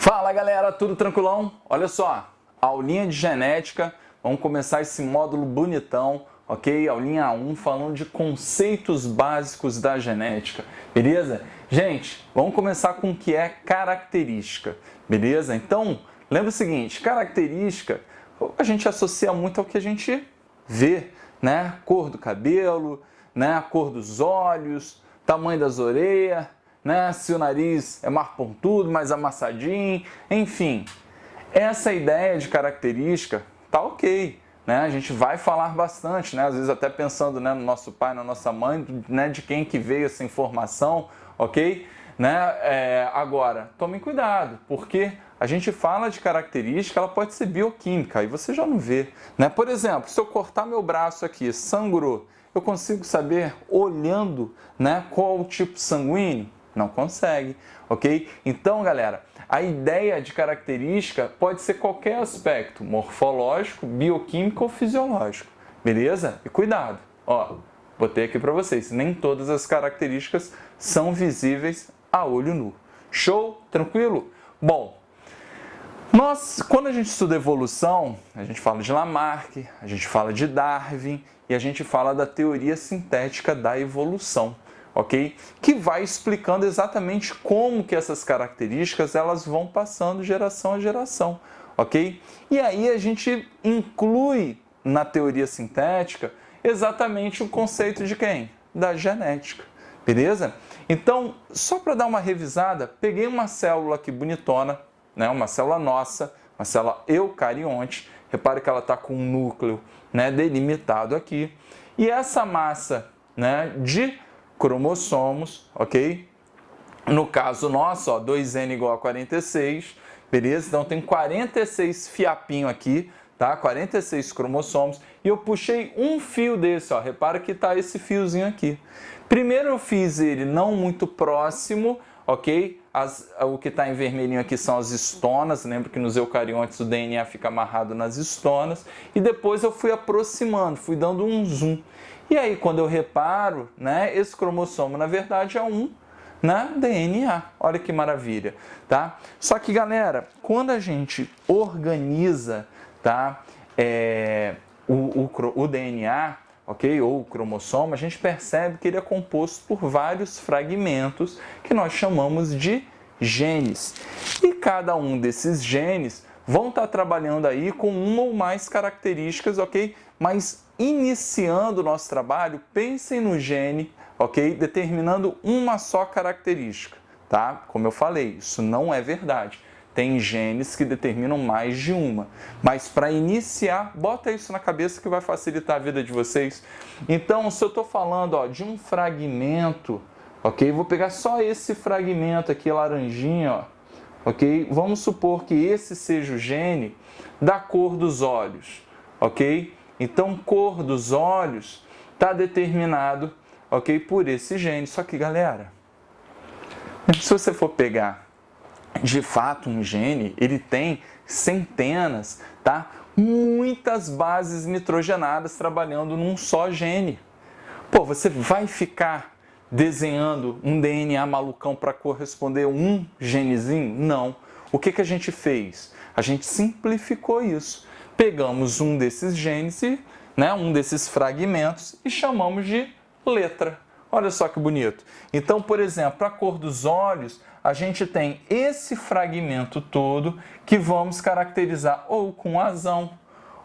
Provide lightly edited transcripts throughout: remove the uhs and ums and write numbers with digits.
Fala galera, tudo tranquilão? Olha só, aulinha de genética, vamos começar esse módulo bonitão, ok? Aulinha 1 falando de conceitos básicos da genética, beleza? Gente, vamos começar com o que é característica, beleza? Então, lembra o seguinte, característica a gente associa muito ao que a gente vê, né? Cor do cabelo, né? A cor dos olhos, tamanho das orelhas, né? Se o nariz é mais pontudo, mais amassadinho, enfim. Essa ideia de característica tá ok, né? A gente vai falar bastante, né? Às vezes até pensando, né, no nosso pai, na nossa mãe, né, de quem que veio essa informação, ok? Né? Agora, tomem cuidado, porque a gente fala de característica, ela pode ser bioquímica, aí você já não vê, né? Por exemplo, se eu cortar meu braço aqui, sangrou, eu consigo saber olhando, né, qual o tipo sanguíneo? Não consegue, ok? Então, galera, a ideia de característica pode ser qualquer aspecto, morfológico, bioquímico ou fisiológico, beleza? E cuidado, ó, botei aqui para vocês, nem todas as características são visíveis a olho nu. Show? Tranquilo? Bom, quando a gente estuda evolução, a gente fala de Lamarck, a gente fala de Darwin e a gente fala da teoria sintética da evolução. Ok? Que vai explicando exatamente como que essas características elas vão passando geração a geração, ok? E aí a gente inclui na teoria sintética exatamente o conceito de quem? Da genética, beleza? Então, só para dar uma revisada, peguei uma célula aqui bonitona, né? Uma célula nossa, uma célula eucarionte, repare que ela está com um núcleo, né, delimitado aqui, e essa massa, né, de cromossomos, ok? No caso nosso, ó, 2N igual a 46, beleza? Então tem 46 fiapinhos aqui, tá? 46 cromossomos, e eu puxei um fio desse, ó, repara que tá esse fiozinho aqui. Primeiro eu fiz ele não muito próximo, ok? O que está em vermelhinho aqui são as histonas, lembra que nos eucariontes o DNA fica amarrado nas histonas, e depois eu fui aproximando, fui dando um zoom. E aí, quando eu reparo, né, esse cromossomo, na verdade, é um, né, DNA. Olha que maravilha, tá? Só que, galera, quando a gente organiza, tá, o DNA, ok, ou o cromossomo, a gente percebe que ele é composto por vários fragmentos que nós chamamos de genes. E cada um desses genes vão estar trabalhando aí com uma ou mais características, ok? Mas iniciando o nosso trabalho, pensem no gene, ok? Determinando uma só característica, tá? Como eu falei, isso não é verdade. Tem genes que determinam mais de uma. Mas para iniciar, bota isso na cabeça que vai facilitar a vida de vocês. Então, se eu estou falando, ó, de um fragmento, ok? Vou pegar só esse fragmento aqui, laranjinha, ó, ok? Vamos supor que esse seja o gene da cor dos olhos, ok? Então, cor dos olhos está determinado, ok, por esse gene. Só que, galera, se você for pegar de fato um gene, ele tem centenas, tá? Muitas bases nitrogenadas trabalhando num só gene. Pô, você vai ficar desenhando um DNA malucão para corresponder a um genezinho? Não. O que a gente fez? A gente simplificou isso. Pegamos um desses genes, né, um desses fragmentos e chamamos de letra. Olha só que bonito. Então, por exemplo, a cor dos olhos, a gente tem esse fragmento todo que vamos caracterizar ou com azão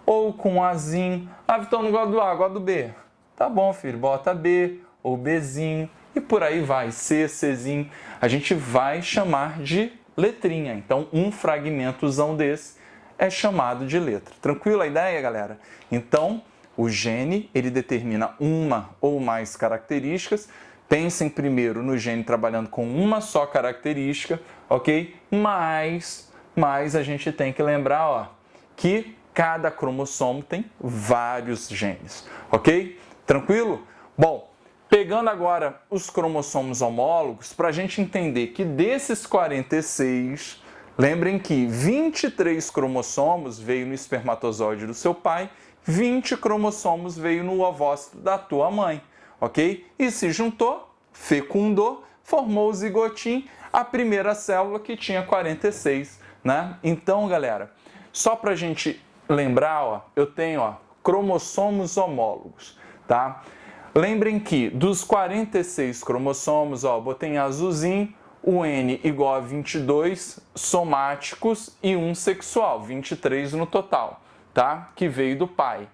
ou com azinho. Ah, Vitão, não gosto do A, gosto do B. Tá bom, filho, bota B ou Bzinho e por aí vai, C, Czinho. A gente vai chamar de letrinha. Então, um fragmentozão desse é chamado de letra. Tranquila a ideia, galera? Então, o gene, ele determina uma ou mais características. Pensem primeiro no gene trabalhando com uma só característica, ok? Mas a gente tem que lembrar, ó, que cada cromossomo tem vários genes, ok? Tranquilo? Bom, pegando agora os cromossomos homólogos, para a gente entender que desses 46... Lembrem que 23 cromossomos veio no espermatozoide do seu pai, 20 cromossomos veio no ovócito da tua mãe, ok? E se juntou, fecundou, formou o zigotinho, a primeira célula que tinha 46 né? Então, galera, só para a gente lembrar, ó, eu tenho, ó, cromossomos homólogos, tá? Lembrem que dos 46 cromossomos, ó, botei em azulzinho, o N igual a 22 somáticos e um sexual, 23 no total, tá? Que veio do pai.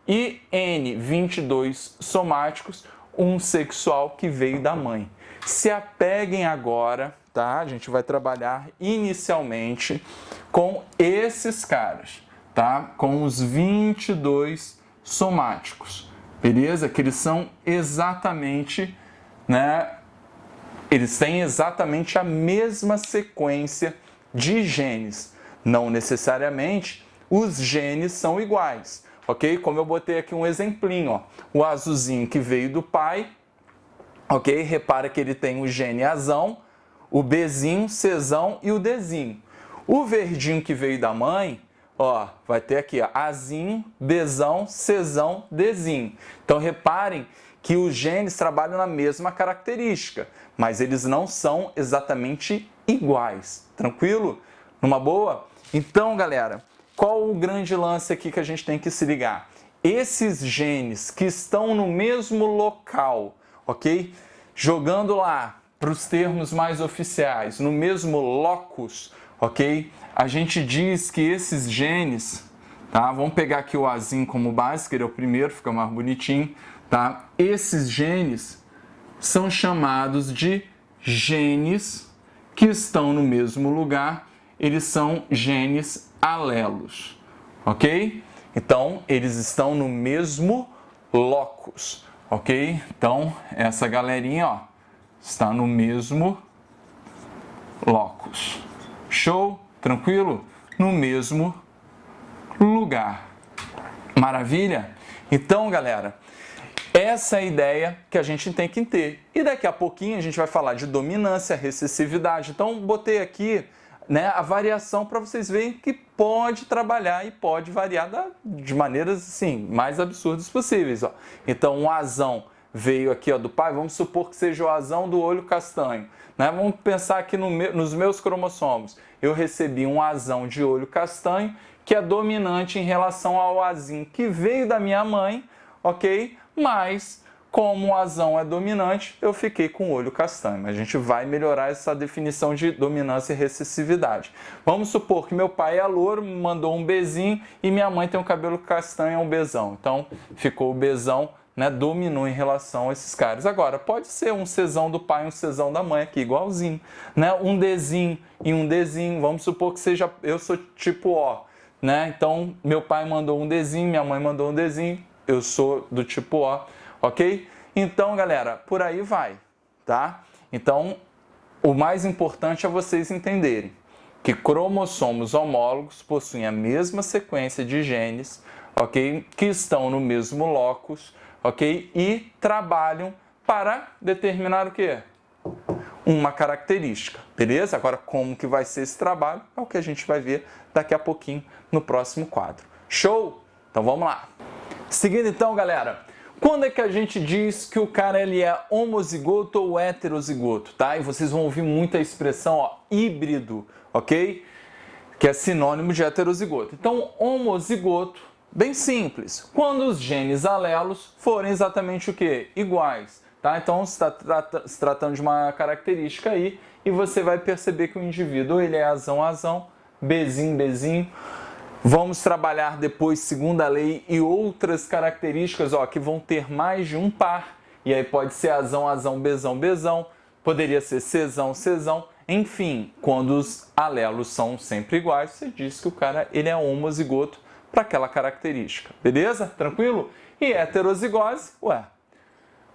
E N, 22 somáticos, um sexual que veio da mãe. Se apeguem agora, tá? A gente vai trabalhar inicialmente com esses caras, tá? Com os 22 somáticos, beleza? Que eles são exatamente, né? Eles têm exatamente a mesma sequência de genes. Não necessariamente os genes são iguais, ok? Como eu botei aqui um exemplinho, ó. O azulzinho que veio do pai, ok? Repara que ele tem o gene azão, o Bzinho, Czão e o Dzinho. O verdinho que veio da mãe, ó, vai ter aqui, ó, Azinho, Bzão, Czão, Dzinho. Então reparem que os genes trabalham na mesma característica, mas eles não são exatamente iguais. Tranquilo? Numa boa? Então, galera, qual o grande lance aqui que a gente tem que se ligar? Esses genes que estão no mesmo local, ok? Jogando lá para os termos mais oficiais, no mesmo locus, ok? A gente diz que esses genes, tá? Vamos pegar aqui o Azinho como base, que ele é o primeiro, fica mais bonitinho, tá? Esses genes são chamados de genes que estão no mesmo lugar, eles são genes alelos, ok? Então, eles estão no mesmo locus, ok? Então, essa galerinha, ó, está no mesmo locus. Show? Tranquilo? No mesmo lugar. Maravilha? Então, galera, essa é a ideia que a gente tem que ter. E daqui a pouquinho a gente vai falar de dominância, recessividade. Então, botei aqui, né, a variação para vocês verem que pode trabalhar e pode variar de maneiras assim, mais absurdas possíveis. Ó. Então, um azão veio aqui, ó, do pai, vamos supor que seja o azão do olho castanho. Né? Vamos pensar aqui nos meus cromossomos. Eu recebi um azão de olho castanho que é dominante em relação ao azinho que veio da minha mãe, ok? Mas, como o azão é dominante, eu fiquei com o olho castanho. A gente vai melhorar essa definição de dominância e recessividade. Vamos supor que meu pai é louro, me mandou um Bzinho e minha mãe tem um cabelo castanho, é um Bzão. Então, ficou o Bzão, né, dominou em relação a esses caras. Agora, pode ser um Czão do pai e um Czão da mãe aqui, igualzinho. Né? Um Dzinho e um Dzinho, vamos supor que seja, eu sou tipo O. Né? Então, meu pai mandou um Dzinho, minha mãe mandou um Dzinho, eu sou do tipo O, ok? Então, galera, por aí vai, tá? Então, o mais importante é vocês entenderem que cromossomos homólogos possuem a mesma sequência de genes, ok? Que estão no mesmo locus, ok? E trabalham para determinar o quê? Uma característica, beleza? Agora, como que vai ser esse trabalho é o que a gente vai ver daqui a pouquinho no próximo quadro. Show? Então, vamos lá. Seguindo então, galera, quando é que a gente diz que o cara ele é homozigoto ou heterozigoto, tá? E vocês vão ouvir muita expressão, ó, híbrido, ok? Que é sinônimo de heterozigoto. Então, homozigoto, bem simples, quando os genes alelos forem exatamente o quê? Iguais, tá? Então, se tratando de uma característica aí, e você vai perceber que o indivíduo ele é azão, Bzinho. Vamos trabalhar depois, segundo a lei, e outras características, ó, que vão ter mais de um par. E aí pode ser azão, Bzão. Poderia ser Czão. Enfim, quando os alelos são sempre iguais, você diz que o cara ele é homozigoto para aquela característica. Beleza? Tranquilo? E heterozigose, ué,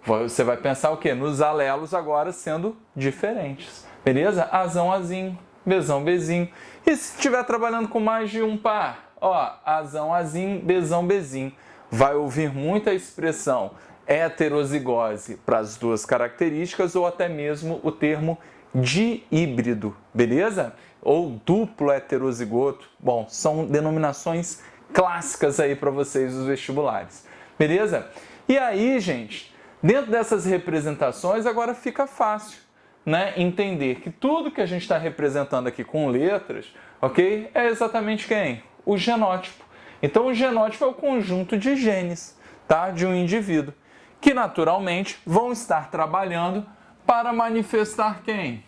você vai pensar o quê? Nos alelos agora sendo diferentes. Beleza? Azinho, Bzinho. E se estiver trabalhando com mais de um par? Ó, azinho, Bzinho. Vai ouvir muita expressão heterozigose para as duas características ou até mesmo o termo dihíbrido, beleza? Ou duplo heterozigoto. Bom, são denominações clássicas aí para vocês dos vestibulares, beleza? E aí, gente, dentro dessas representações agora fica fácil, né, entender que tudo que a gente está representando aqui com letras, ok, é exatamente quem? O genótipo. Então, o genótipo é o conjunto de genes, tá, de um indivíduo, que naturalmente vão estar trabalhando para manifestar quem?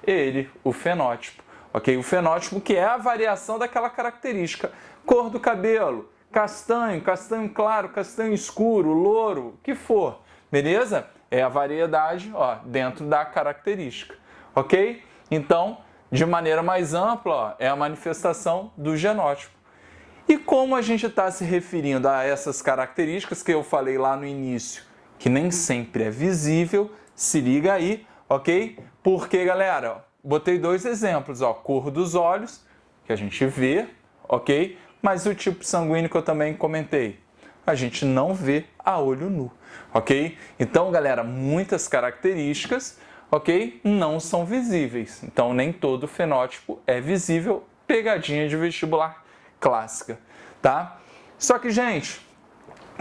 Ele, o fenótipo. Ok? O fenótipo que é a variação daquela característica. Cor do cabelo, castanho, castanho claro, castanho escuro, louro, o que for. Beleza? É a variedade, ó, dentro da característica. Ok? Então, de maneira mais ampla, ó, é a manifestação do genótipo. E como a gente está se referindo a essas características que eu falei lá no início, que nem sempre é visível, se liga aí, ok? Porque, galera, ó, botei dois exemplos, ó, cor dos olhos, que a gente vê, ok? Mas o tipo sanguíneo que eu também comentei, a gente não vê a olho nu, ok? Então, galera, muitas características, ok, não são visíveis. Então, nem todo fenótipo é visível, pegadinha de vestibular clássica, tá? Só que, gente,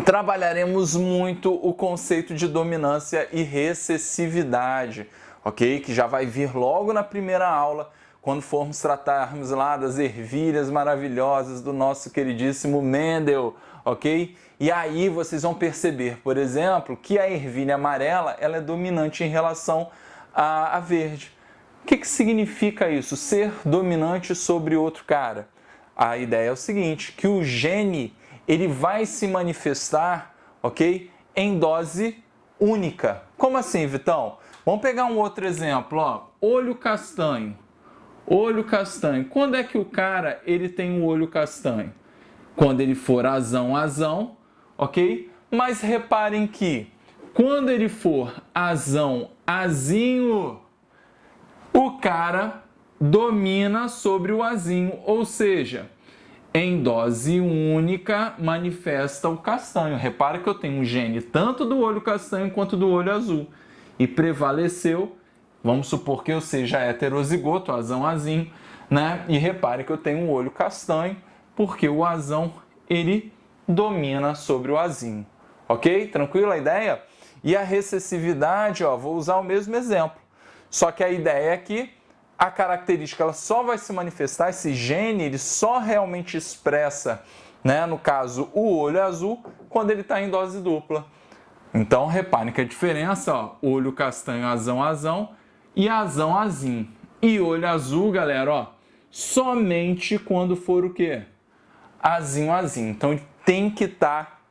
trabalharemos muito o conceito de dominância e recessividade, ok? Que já vai vir logo na primeira aula, quando formos tratarmos lá das ervilhas maravilhosas do nosso queridíssimo Mendel, ok? E aí vocês vão perceber, por exemplo, que a ervilha amarela ela é dominante em relação à verde. O que significa isso? Ser dominante sobre outro cara? A ideia é o seguinte, que o gene ele vai se manifestar, ok? Em dose única. Como assim, Vitão? Vamos pegar um outro exemplo, ó. Olho castanho. Olho castanho. Quando é que o cara ele tem um olho castanho? Quando ele for azão, ok? Mas reparem que quando ele for azinho, o cara domina sobre o azinho, ou seja, em dose única manifesta o castanho. Repara que eu tenho um gene tanto do olho castanho quanto do olho azul. E prevaleceu, vamos supor que eu seja heterozigoto, azinho, né? E repare que eu tenho um olho castanho, porque o azão, ele domina sobre o azinho. Ok? Tranquila a ideia? E a recessividade, ó, vou usar o mesmo exemplo. Só que a ideia é que a característica ela só vai se manifestar, esse gene ele só realmente expressa, né, no caso, o olho azul, quando ele está em dose dupla. Então, reparem que a diferença, ó, olho castanho, azão e azinho. E olho azul, galera, ó, somente quando for o quê? Azinho. Então, tem que estar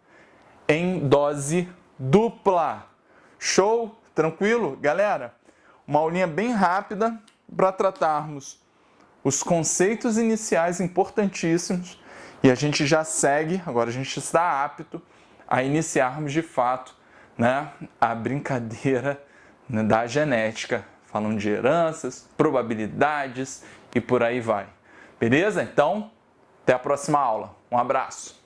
em dose dupla. Show? Tranquilo? Galera, uma aulinha bem rápida para tratarmos os conceitos iniciais importantíssimos e a gente já segue, agora a gente está apto a iniciarmos de fato, né, a brincadeira, né, da genética, falando de heranças, probabilidades e por aí vai. Beleza? Então, até a próxima aula. Um abraço!